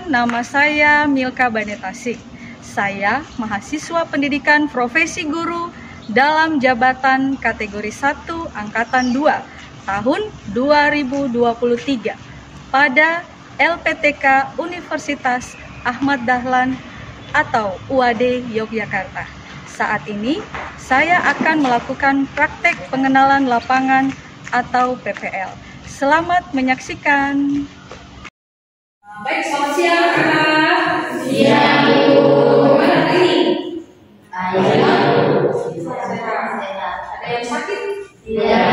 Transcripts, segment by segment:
nama saya Milka Banetasik. Saya mahasiswa pendidikan profesi guru dalam jabatan kategori 1 Angkatan 2 tahun 2023 pada LPTK Universitas Ahmad Dahlan atau UAD Yogyakarta. Saat ini saya akan melakukan praktek pengenalan lapangan atau PPL. Selamat menyaksikan. Baik, selamat siang anak. Siang, Bu. Bagaimana hari ini? Sehat. Ada yang sakit? Tidak.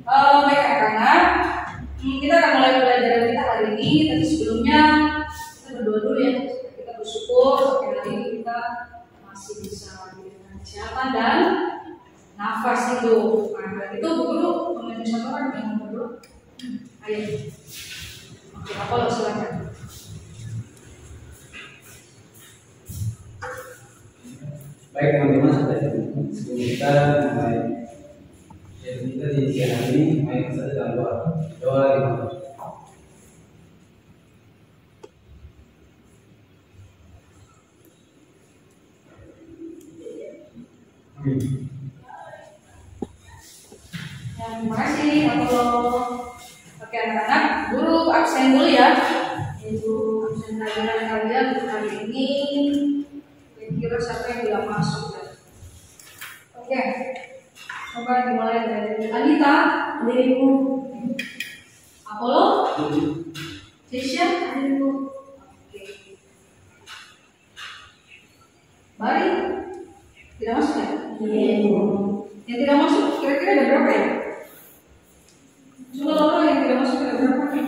Baik anak-anak, kita akan mulai pelajaran kita hari ini. Tapi sebelumnya kita berdoa dulu ya. Kita bersyukur hari ini kita masih bisa dengan kesehatan dan nafas hidup. Nah, itu Bu Guru menuju satu orang yang berdoa. Ayo. Oke, apa silakan. Baik teman-teman, sebelum kita mulai kita di siang hari ini, mari kita dalam doa lima. Terima kasih, Allah. Oke anak-anak, guru absen dulu ya. Ibu absen pelajaran kalian untuk hari ini. Kira-kira siapa yang belum masuk ya? Oke, coba dimulai dari Anita, dirimu. Apollo, Tisha, dirimu. Oke. Bari, tidak masuk ya? Iya. Yang tidak masuk kira-kira ada berapa ya? Coba Laura, yang tidak masuk ada berapa nih?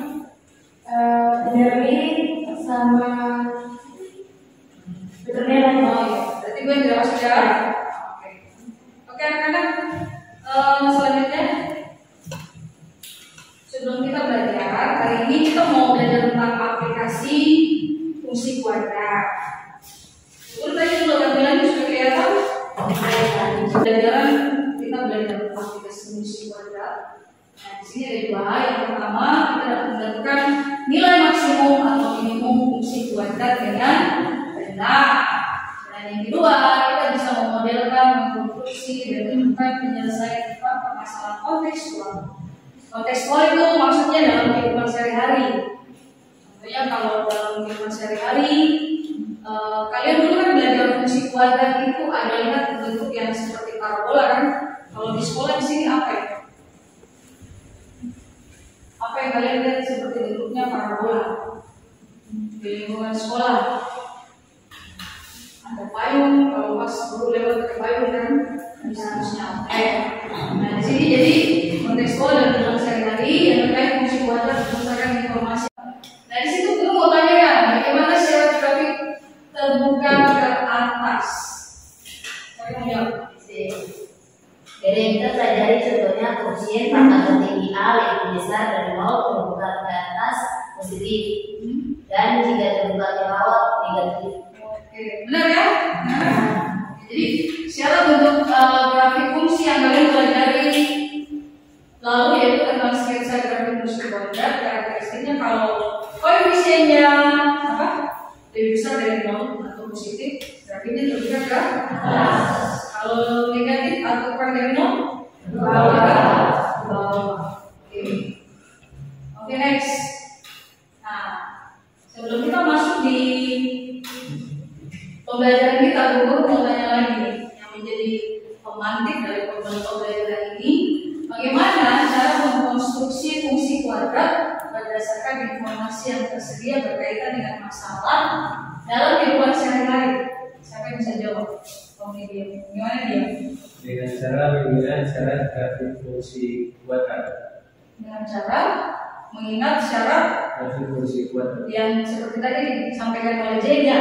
Jeremy sama Peternya lagi. Oh iya, berarti gue yang tidak masuk ya. Oke. Oke anak-anak, selanjutnya sebelum kita belajar, hari ini kita mau belajar tentang aplikasi fungsi kuadrat. Udah tadi dulu tampilannya sudah kelihatan? Pelajaran kita belajar tentang aplikasi fungsi kuadrat. Nah, di sini ada dua hal. Yang pertama, kita dapat menentukan nilai maksimum atau minimum fungsi kuadrat dengan benar. Dan yang kedua, kita bisa memodelkan, mengkonstruksi, dan menemukan penyelesaian permasalahan kontekstual. Kontekstual itu maksudnya dalam kehidupan sehari-hari. Contohnya kalau dalam kehidupan sehari-hari, kalian dulu kan belajar fungsi kuadrat itu ada lihat bentuk yang seperti parabola kan? Kalau di sekolah di sini apa ya? Apa yang kalian lihat seperti bentuknya parabola di lingkungan sekolah? Ada payung, kalau pas guru lewat pakai payung kan harusnya. Nah di sini jadi kontekstual dan dalam sehari-hari yang terkait fungsi kuadrat berdasarkan informasi. Nah di situ guru mau tanya ya, bagaimana secara grafik terbuka ke atas? Saya mau jawab. Jadi kita pelajari contohnya koefisien pangkat tertinggi A lebih besar dari 0 terbuka ke atas positif dan jika terbuka ke bawah negatif. Oke, benar ya? Jadi secara bentuk grafik fungsi yang kalian pelajari lalu yaitu tentang sketsa grafik fungsi kuadrat. Karakteristiknya kalau koefisiennya apa? Lebih besar dari 0 atau positif, grafiknya terbuka ke atas. Kalau negatif atau kurang dari 0, ke bawah. Oke, next. Nah, sebelum kita masuk di pembelajaran kita, guru mau tanya lagi yang menjadi pemantik dari pembelajaran ini, bagaimana cara mengkonstruksi fungsi kuadrat berdasarkan informasi yang tersedia berkaitan dengan masalah dalam kehidupan sehari-hari. Siapa yang bisa jawab? Oke, dia. Gimana dia? Dengan cara mengingat cara grafik fungsi kuadrat. Dengan cara mengingat syarat Grafik fungsi kuadrat yang seperti tadi disampaikan oleh Jaya.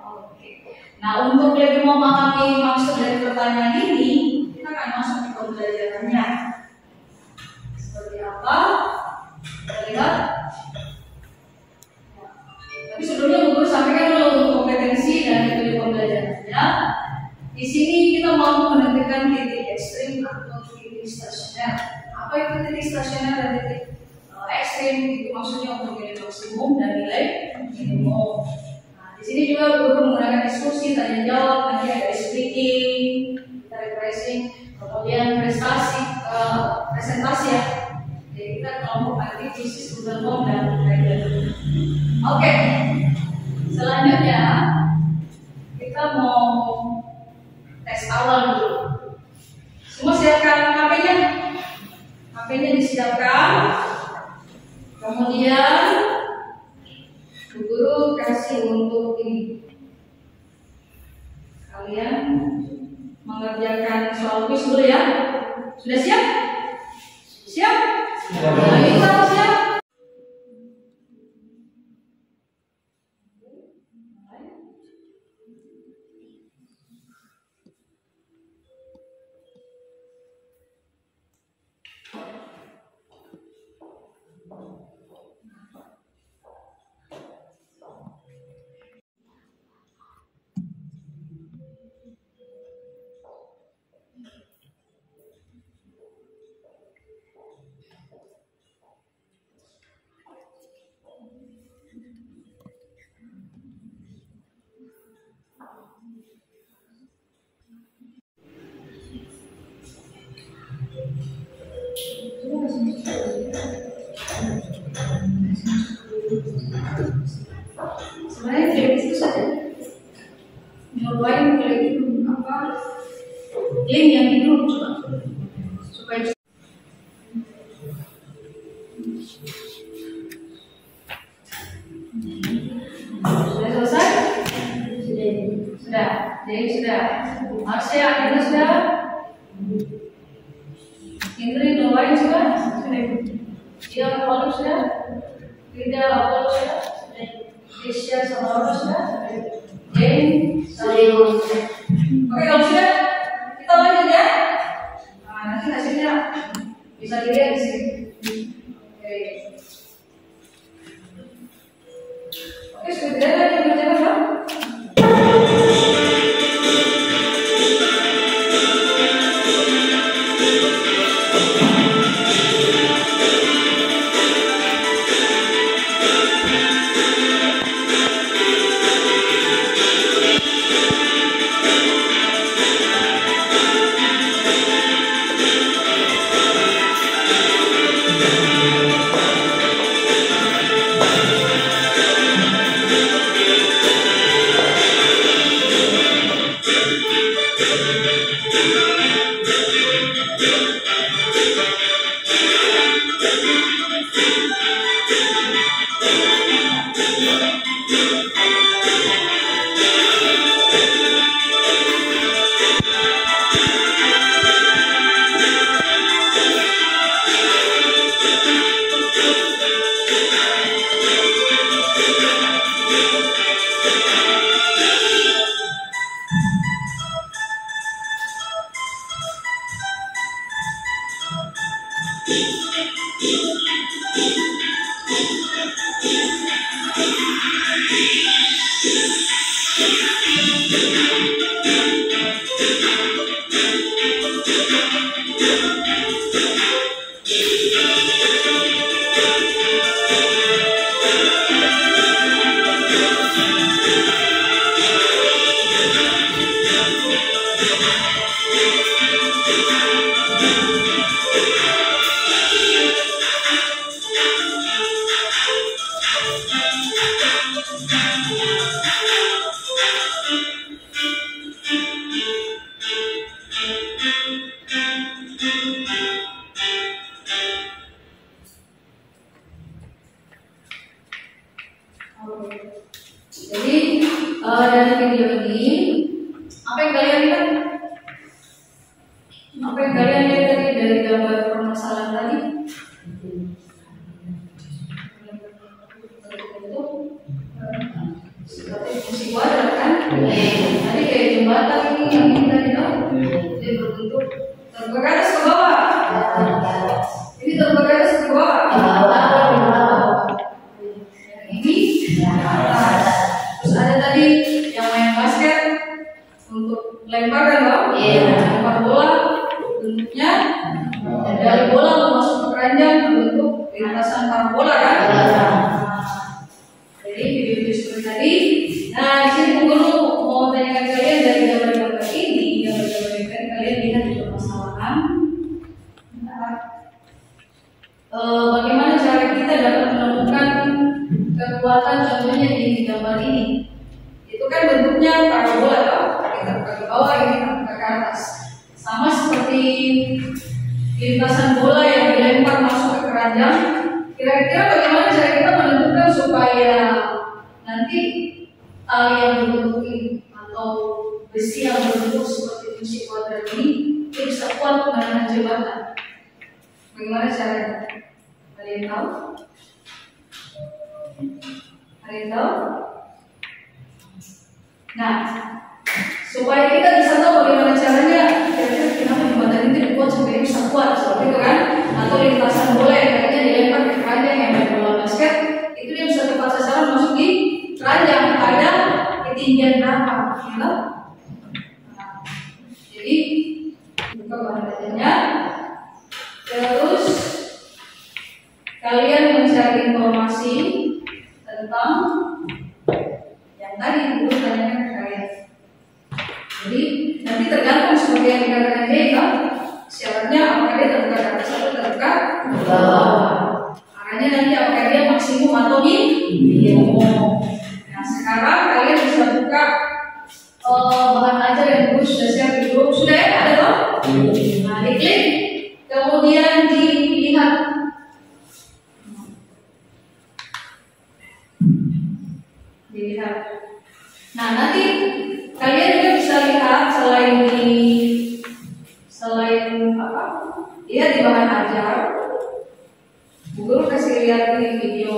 Oke. Nah, untuk lebih memahami maksud dari pertanyaan ini, kita akan masuk ke pembelajarannya. Seperti apa? Kita lihat. Tapi sebelumnya guru sampaikan dulu untuk kompetensi dan metode pembelajarannya. Di sini kita mau menentukan titik ekstrim atau titik stasioner. Apa itu titik stasioner dan titik ekstrim? Itu maksudnya untuk maksimum dan nilai minimum. Nah, di sini juga guru menggunakan diskusi, tanya jawab, nanti ada speaking, kita refreshing, kemudian presentasi ya. Jadi kita kelompok nanti bisnis Google Form dan lain-lain. Oke, selanjutnya kita mau tes awal dulu. Semua siapkan HP-nya. HP-nya disiapkan. Kemudian guru kasih untuk ini. Kalian mengerjakan soal kuis dulu ya. Sudah siap? Siap? Siap. Siap. Sebenarnya dari situ saja nyobain mulai itu apa link yang di grup coba supaya sudah selesai. Sudah. Jadi sudah. Marsha ini sudah. Indri nyobain sudah. Dia kalau sudah. Tidak apa sudah. Krisya sama orang sudah. Jane, oke kalau sudah kita lanjut ya. Nah, nanti hasilnya bisa dilihat di sini. Oke, sudah tidak ada yang berjalan kan? Jadi dari video ini apa yang kalian lihat? Apa yang kalian lihat tadi dari gambar permasalahan tadi? Seperti fungsi kuadrat kan? Tadi kayak jembatan ini yang ini tadi dong. Dia berbentuk terbergaris ke bawah. Ini terbergaris ke bawah. Terus ada tadi yang main basket untuk lempar kan bang? Lempar bola bentuknya dari bola masuk ke keranjang berbentuk lintasan parabola kan? kekuatan contohnya di gambar ini. Itu kan bentuknya parabola toh, ini terbuka ke bawah, ini terbuka ke atas. Sama seperti lintasan bola yang dilempar masuk ke keranjang. Kira-kira bagaimana cara kita menentukan supaya nanti tali yang berbentuk ini atau besi yang berbentuk seperti fungsi kuadrat ini itu bisa kuat menahan jembatan? Bagaimana caranya? Ada yang tahu? Ada yang tahu? Nah, supaya kita bisa tahu bagaimana caranya, kira-kira kenapa jembatan itu dibuat supaya bisa kuat seperti itu kan? Atau lintasan bola yang tadinya dilempar ke keranjang yang main bola basket, itu dia bisa tepat sasaran masuk di keranjang pada ketinggian berapa, gitu? Nah, jadi buka bahan belajarnya, terus kalian mencari informasi tentang yang tadi itu tanyakan ke kalian. Jadi nanti tergantung seperti yang dikatakan dia kan, syaratnya apakah dia terbuka ke atas atau terbuka ke bawah. Arahnya nanti apakah dia maksimum atau minimum. Nah sekarang kalian bisa buka bahan ajar yang dulu sudah siap di grup, sudah ya ada toh? Nah diklik, kemudian dilihat. Dilihat. Nah nanti kalian juga bisa lihat selain apa? Lihat di bahan ajar. Bu Guru kasih lihat di video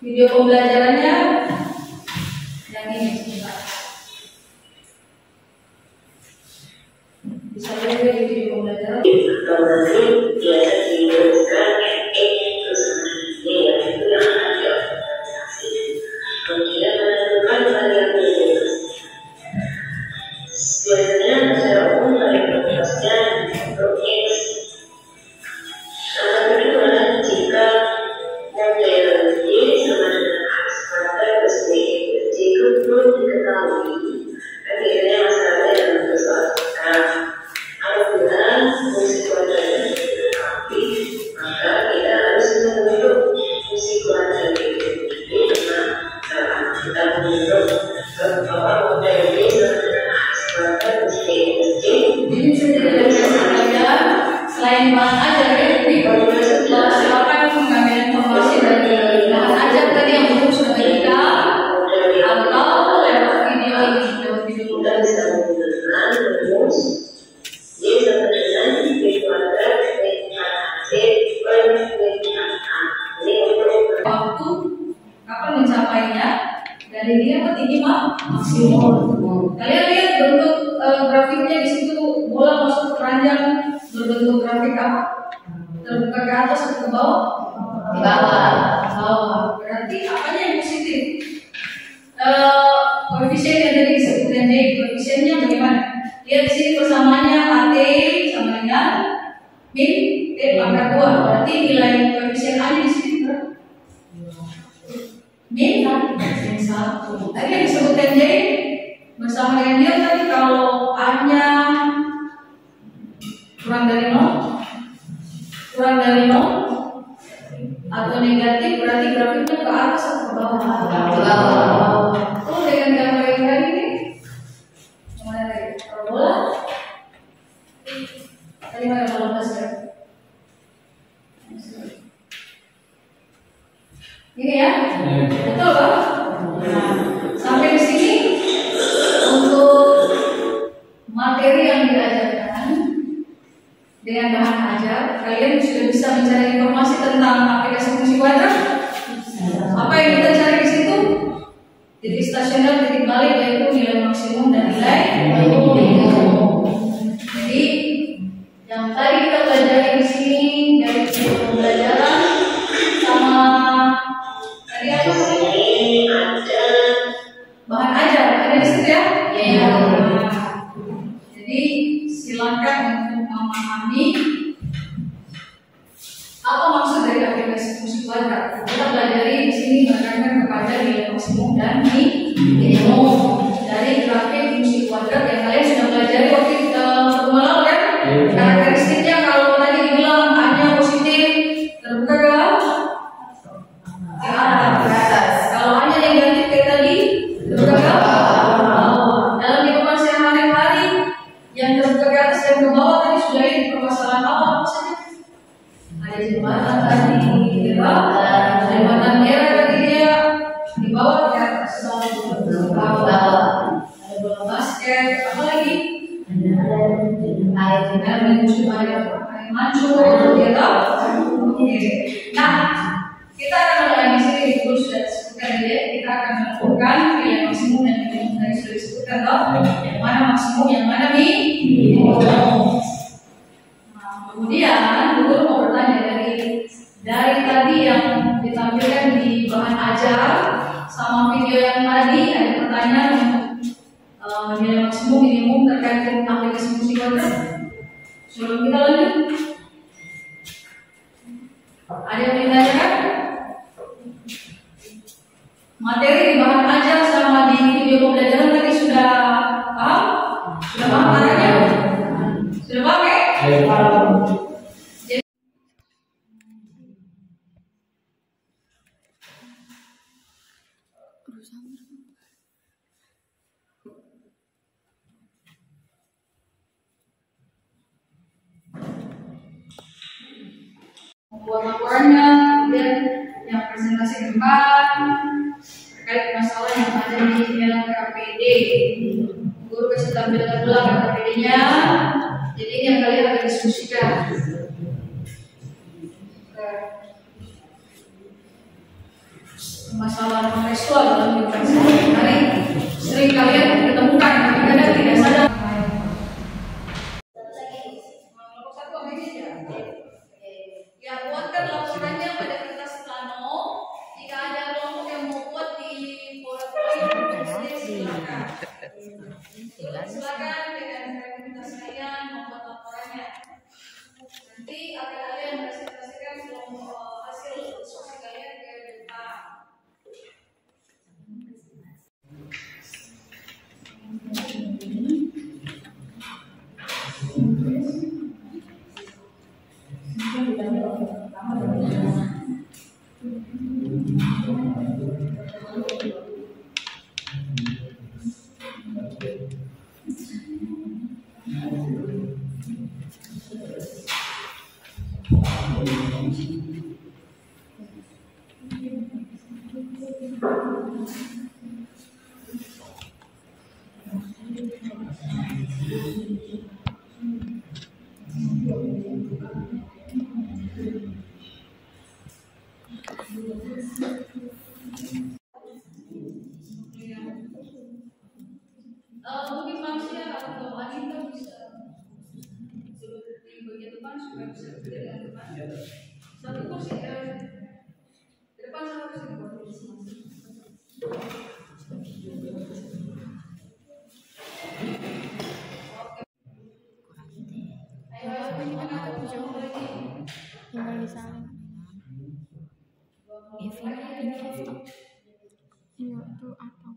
pembelajarannya yang ini sebentar. Bisa lihat di video pembelajaran. Selain bahan ajar ya, silakan mengambil informasi dari bahan ajar tadi yang belum sudah berikan atau lewat video ini, lewat video pembelajaran. Waktu kapan mencapainya? Dari dia apa tinggi maksimum. Kalian lihat bentuk grafiknya di situ, bola masuk ke keranjang berbentuk grafik apa? Terbuka ke atas atau ke bawah? Di bawah. Bawah. Berarti apanya yang positif? Koefisien yang tadi disebutkan J, koefisiennya bagaimana? Lihat di sini persamaannya AT sama dengan min T pangkat 2. Berarti nilai koefisien A di sini berapa? Min 1. Tadi yang disebutkan J bersama dengan dia tadi kalau A-nya kurang dari 0 atau negatif berarti grafiknya ke atas atau ke bawah? Ke bawah. Oh dengan gambar yang tadi nih, mana tadi? Parabola. Tadi mana parabola ya? Ini ya, betul Pak? Nah, sampai di sini untuk materi yang diajarkan dengan bahan ajar, kalian sudah bisa mencari informasi tentang aplikasi fungsi kuadrat. Apa yang kita cari di situ? Titik stasioner, titik balik, yaitu nilai maksimum dan nilai minimum. Jadi yang tadi kita pelajari di sini dari pembelajaran sama tadi apa namanya? Bahan ajar ada di situ ya? Iya. Jadi silakan untuk memahami apa maksud dari aplikasi fungsi kuadrat. Kita pelajari di sini menekankan kepada nilai maksimum dan minimum dari grafik fungsi kuadrat yang kalian sudah pelajari waktu pertemuan lalu kan? Karakteristiknya kalau tadi dibilang hanya positif terbuka ke apa lagi? Air Mancur, air mancur, ya toh? Oke. Nah, kita akan mulai di sini dulu sudah disebutkan ya. Kita akan melakukan nilai maksimum dan minimum tadi sudah disebutkan toh. Yang mana maksimum, yang mana minimum. Nah, kemudian guru mau bertanya dari tadi yang ditampilkan di bahan ajar sama video yang tadi ada pertanyaan untuk nilai maksimum minimum terkait dengan aplikasi musik kuadrat. Sebelum kita lanjut, ada yang ditanyakan? Materi di bahan ajar sama di video pembelajaran tadi sudah paham? Sudah paham caranya? Sudah pakai? Membuat laporannya, kemudian yang presentasi ke depan terkait masalah yang ada di LKPD. Guru kasih tampilkan ulang LKPD-nya. Jadi ini yang kalian akan diskusikan. Masalah kontekstual dalam kehidupan sehari-hari sering kalian ketemukan, tapi kadang tidak sadar. Ya, buatkan laporannya pada kertas plano. Jika ada kelompok yang mau buat di PowerPoint, silakan. Silakan dengan kreativitas kalian membuat laporannya. Nanti akan ada yang presentasikan hasil diskusi kalian ke depan. Mungkin manusia atau wanita bisa di bagian depan supaya bisa berdiri dengan depan. Satu kursi di depan, satu kursi di bawah kursi. Tinggal disalin. Iya itu atau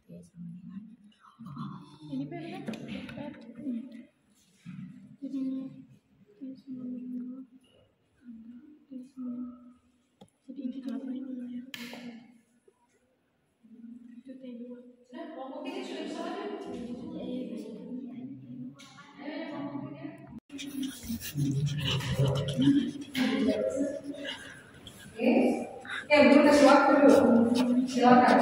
ya sama dengan ini jadi ini apa ini ya itu T2 Nah, kelompok ini sudah bisa lanjut. Oke, Guru kasih waktu dulu. Silakan.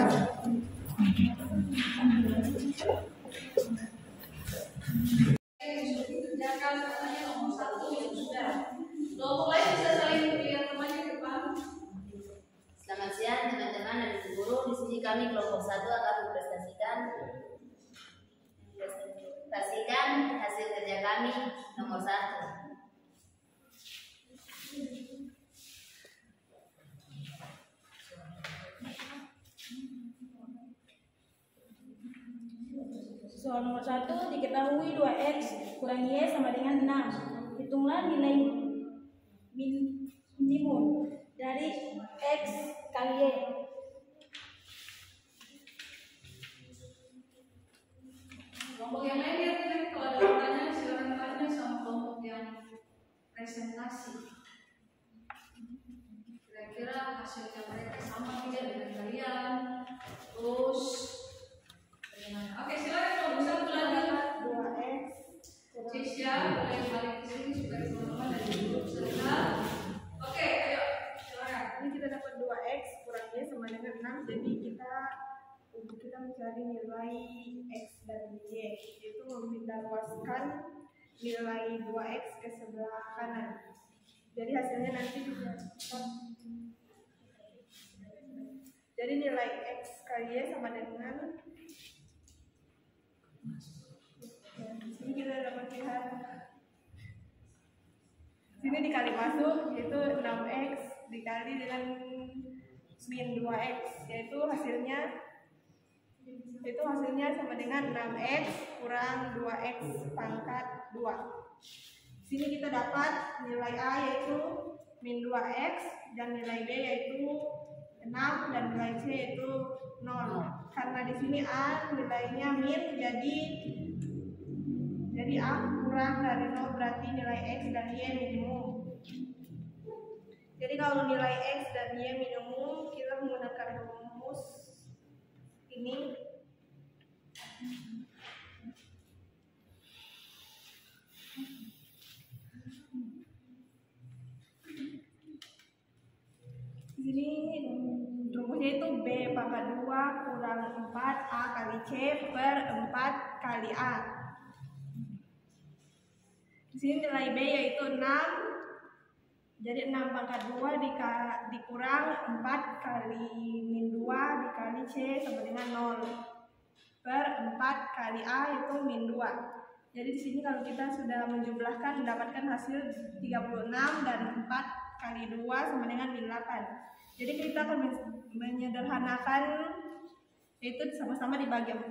Kerjakan katanya nomor 1 yang sudah. Kelompok lain bisa saling lihat temannya ke depan. Selamat siang teman-teman dan ibu guru. Di sini kami kelompok 1 akan mempresentasikan hasil kerja kami nomor 1. Soal nomor 1, diketahui 2x kurang y sama dengan 6. Hitunglah nilai minimum dari x kali y. Kelompok yang lain lihat ini kalau ada pertanyaan silakan tanya sama kelompok yang presentasi. Kira-kira hasilnya mereka sama tidak dengan kalian? Terus bagaimana? Oke, silakan kelompok 1 lagi. 2x Cisya boleh balik ke sini supaya teman-teman dan ibu bisa lihat. Oke, ayo silakan. ini kita dapat 2x kurang y nilai X dan Y, yaitu mendapatkan nilai 2X ke sebelah kanan. Jadi hasilnya nanti juga jadi nilai X kali Y sama dengan sini kita dapat lihat sini dikali masuk yaitu 6X dikali dengan min 2X, yaitu hasilnya sama dengan 6X kurang 2X pangkat 2. Sini kita dapat nilai A yaitu min 2X dan nilai B yaitu 6 dan nilai C yaitu 0. Karena di sini A nilainya min, jadi A kurang dari 0 berarti nilai X dan Y minimum. Jadi kalau nilai X dan Y minimum, kita menggunakan rumus ini. Di sini rumusnya itu B pangkat 2 kurang 4A kali C per 4 kali A. Di sini nilai B yaitu 6. Jadi 6 pangkat 2 dikurang 4 kali min 2 dikali C sama dengan 0 per 4 kali A itu min 2. Jadi di sini kalau kita sudah menjumlahkan mendapatkan hasil 36 dan 4 kali 2 sama dengan min 8. Jadi kita akan menyederhanakan itu sama-sama dibagi 4.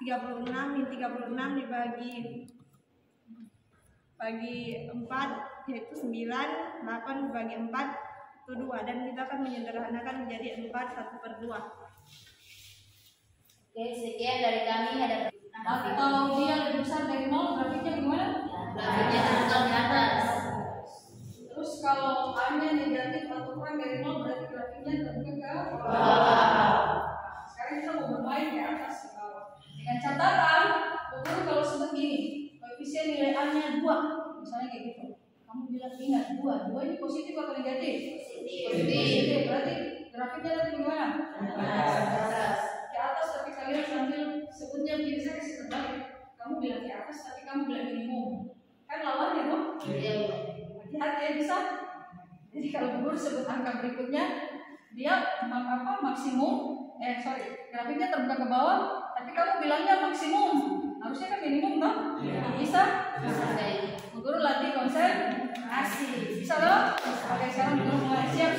36 min 36 dibagi 4 yaitu 9, 8 dibagi 4 itu 2, dan kita akan menyederhanakan menjadi 4 1/2. Oke, sekian dari kami. Ada Atau dia lebih besar dari 0, grafiknya gimana? grafiknya terbuka di atas. Terus kalau A-nya negatif atau kurang dari 0, berarti grafiknya terbuka ke bawah. Sekarang kita mau bermain di atas ke bawah. Dengan catatan, pokoknya kalau seperti ini, koefisien nilai A-nya 2, misalnya kayak gitu. Kamu bilang ingat 2 ini positif atau negatif? Positif. Berarti grafiknya nanti gimana? Ke atas, tapi kalian sambil sebutnya begini, saya kasih terbalik. Kamu bilang ke atas, tapi kamu bilang minimum. Kan lawannya dong? Iya. Hati-hati ya, bisa. Jadi kalau guru sebut angka berikutnya, dia maksimum. Grafiknya terbuka ke bawah, tapi kamu bilangnya maksimum. Harusnya kan minimum dong? Bisa? Guru latih konsentrasi. Bisa loh? Oke, sekarang guru mulai. Siap.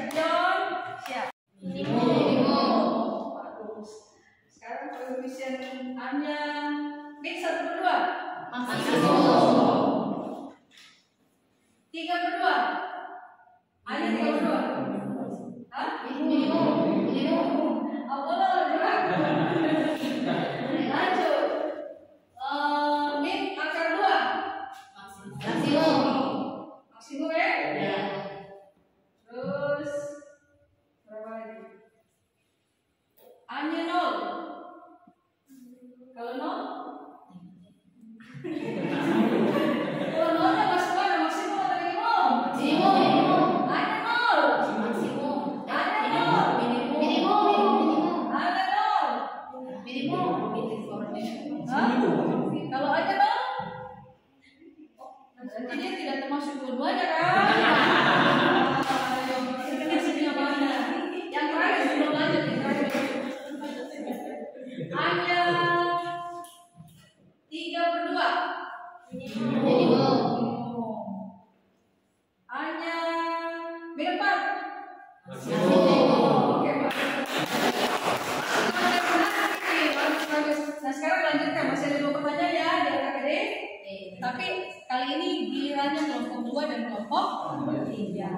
John, siap. Minimum. Bagus. Sekarang koefisien A-nya min 1/2. Maksimum. 3/2. A-nya 3/2. Hah? Minimum. Allah, lanjut. Min akar 2. Maksimum ya? Ya. Terus berapa lagi? A-nya 0. Kalau 0? Kalau 0-nya masuk mana? Maksimum atau minimum? Minimum. A-nya 0. Maksimum. A-nya 0. Minimum. A-nya 0. Minimum. Hah? Kalau A-nya 0? Berarti dia tidak termasuk dua-duanya kan? Yang mana? Yang terakhir sebelum lanjut. A-nya 3/2. Minimum. A-nya min 4. Maksimum. Oke, Pak. Bagus. Nah, sekarang lanjutkan. Masih ada 2 pertanyaan ya di KKD. Tapi kali ini gilirannya kelompok 2 dan kelompok 3.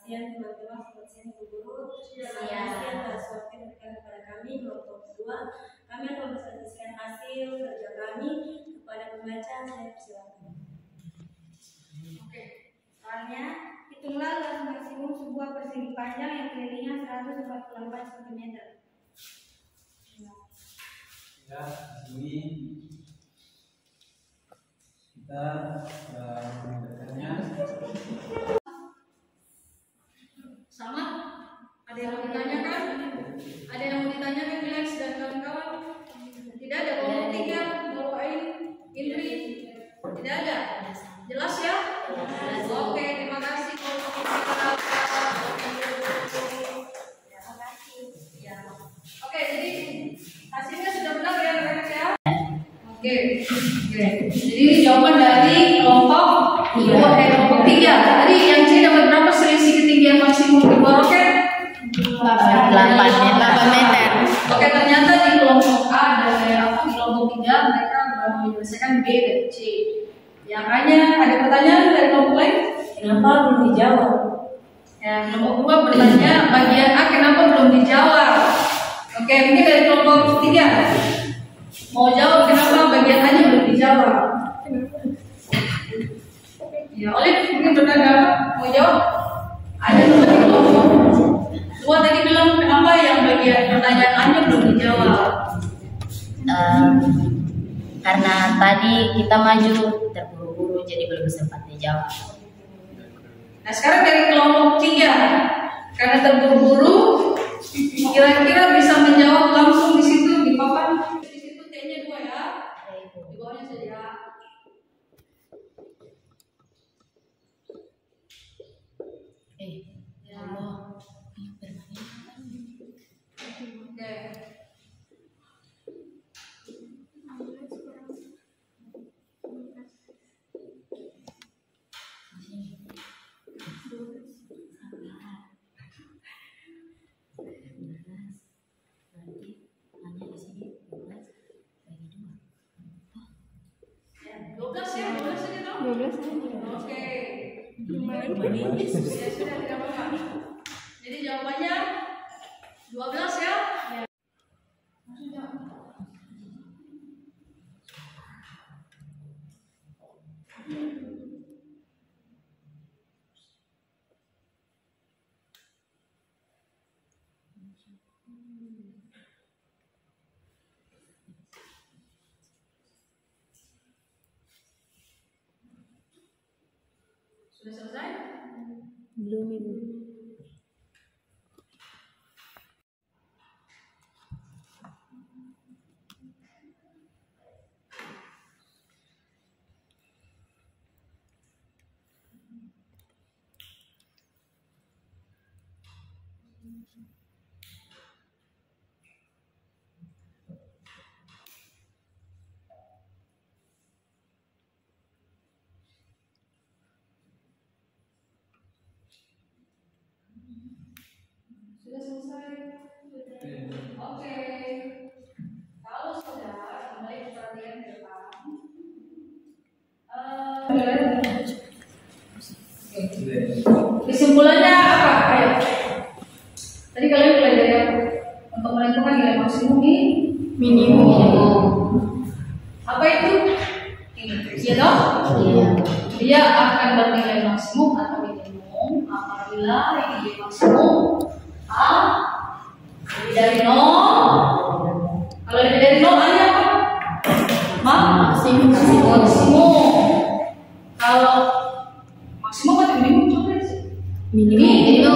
Kasihan teman-teman, kasihan guru. Siap. Kasihan atas waktu yang diberikan kepada kami kelompok 2. Kami akan mempresentasikan hasil kerja kami kepada pembaca. Saya persilakan. Oke. Soalnya, hitunglah luas maksimum sebuah persegi panjang yang keliling 144 cm. Ya, di sini kita mengerjakannya. Sama? Ada yang mau ditanyakan? Ada yang mau ditanyakan, Bilex dan kawan-kawan? Oke. Jadi jawaban dari kelompok 3. Tadi yang C dapat berapa selisih ketinggian maksimum kedua roket? 8 meter. Oke, ternyata di kelompok A dan di kelompok 3 mereka baru menyelesaikan B dan C. Yang hanya ada pertanyaan dari kelompok lain? Kenapa belum dijawab? Ya, kelompok 2 bertanya bagian A kenapa belum dijawab? Oke, mungkin dari kelompok 3 mau jawab kenapa bagian A nya belum dijawab? Ya, Oleh mungkin bertanya apa? Mau jawab? Ada dua di kelompok 2 tadi bilang kenapa yang bagian pertanyaan A nya belum dijawab? Karena tadi kita maju terburu-buru jadi belum sempat dijawab. Nah, sekarang dari kelompok 3 karena terburu-buru kira-kira bisa menjawab langsung di situ di papan. Di situ T-nya 2 ya. Di bawahnya saja. Ya. Oke. Ya, 12 ya, 12 saja dong. 12 Oke. Ya, sudah tidak apa-apa. Jadi jawabannya 12 ya. Sudah selesai? Belum, Ibu. Sudah selesai? Oke. Kalau sudah, kembali perhatian ke depan. Kesimpulannya apa? Ayo. Tadi kalian mulai dari apa? Untuk menentukan nilai maksimum minimum. Apa itu? Ini. Iya dong? Iya. Dia akan bernilai maksimum atau minimum apabila nilai maksimum A lebih dari 0. Kalau lebih dari 0 A-nya apa? Maksimum. Kalau maksimum atau minimum coba sih? Minimum.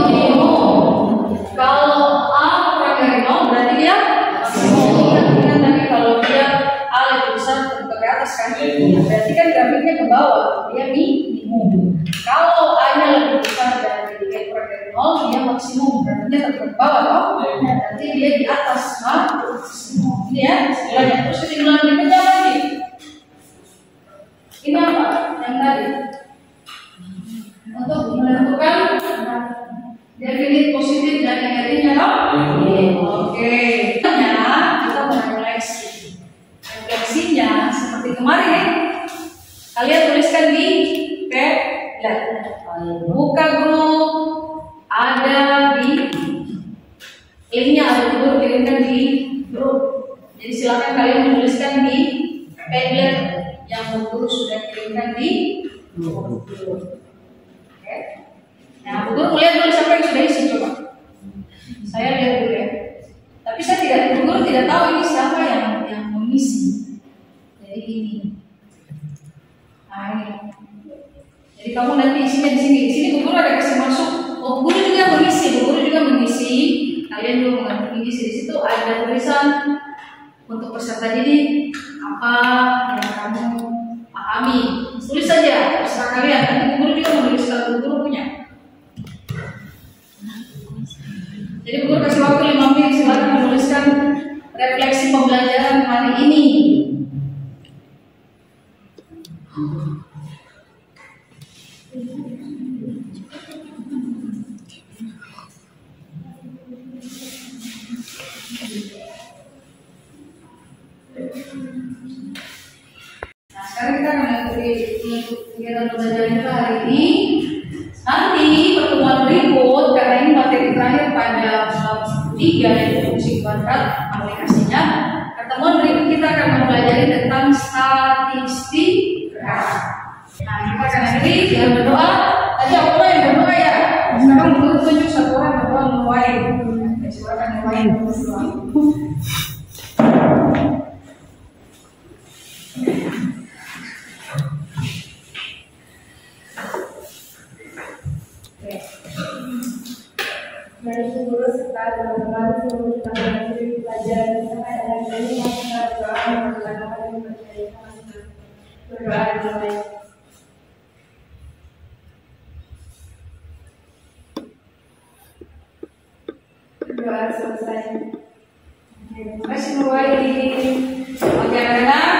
Kalau A kurang dari 0 berarti dia maksimum. Ingat tadi kalau dia A lebih besar terbuka ke atas kan? Berarti kan grafiknya ke bawah, dia minimum. Kalau A-nya lebih besar dari dia kurang dari 0, dia maksimum. Berarti dia terbuka ke bawah loh. Berarti dia di atas maksimum. Ini ya, setelahnya terus kesimpulan berikutnya lagi. Ini apa? Yang tadi untuk menentukan definit positif dan negatifnya dong? Oke. Kita merefleksi. Refleksinya seperti kemarin. Kalian tuliskan di pad. Buka grup. Ada di linknya ada di grup, kirimkan di grup. Jadi silakan kalian menuliskan di Padlet yang Bu Guru sudah kirimkan di grup. Oke. Nah, Bu Guru lihat dulu siapa yang sudah isi coba. Saya lihat dulu ya. Tapi Bu Guru tidak tahu ini siapa yang mengisi. Jadi ini. Nah ini. Jadi kamu nanti isinya di sini. Di sini Bu Guru ada kasih masuk. Oh, Bu Guru juga mengisi. Kalian juga mengisi. Di situ ada tulisan untuk peserta didik apa yang kamu pahami. Tulis saja, terserah kalian. Nanti Bu Guru juga menulis kalau Bu Guru punya. Jadi Bu Guru kasih waktu 5 menit, silakan menuliskan refleksi pembelajaran hari ini. Nah, sekarang kita akan mengikuti kegiatan pembelajaran kita hari ini. Nanti pertemuan berikut, karena ini materi terakhir pada bab 3 yaitu fungsi kuadrat aplikasinya. Pertemuan berikut kita akan mempelajari tentang statistika. Nah, kita akan akhiri dengan berdoa. Tadi aku yang berdoa ya. Sekarang tunjuk satu orang berdoa mulai. Silakan mulai berdoa. Dari guru serta teman-teman seluruh teman-teman pelajaran kita pada hari ini kita berdoa menggunakan yang percaya berdoa dimulai. Doa selesai. Terima kasih mulai. Oke, anak-anak.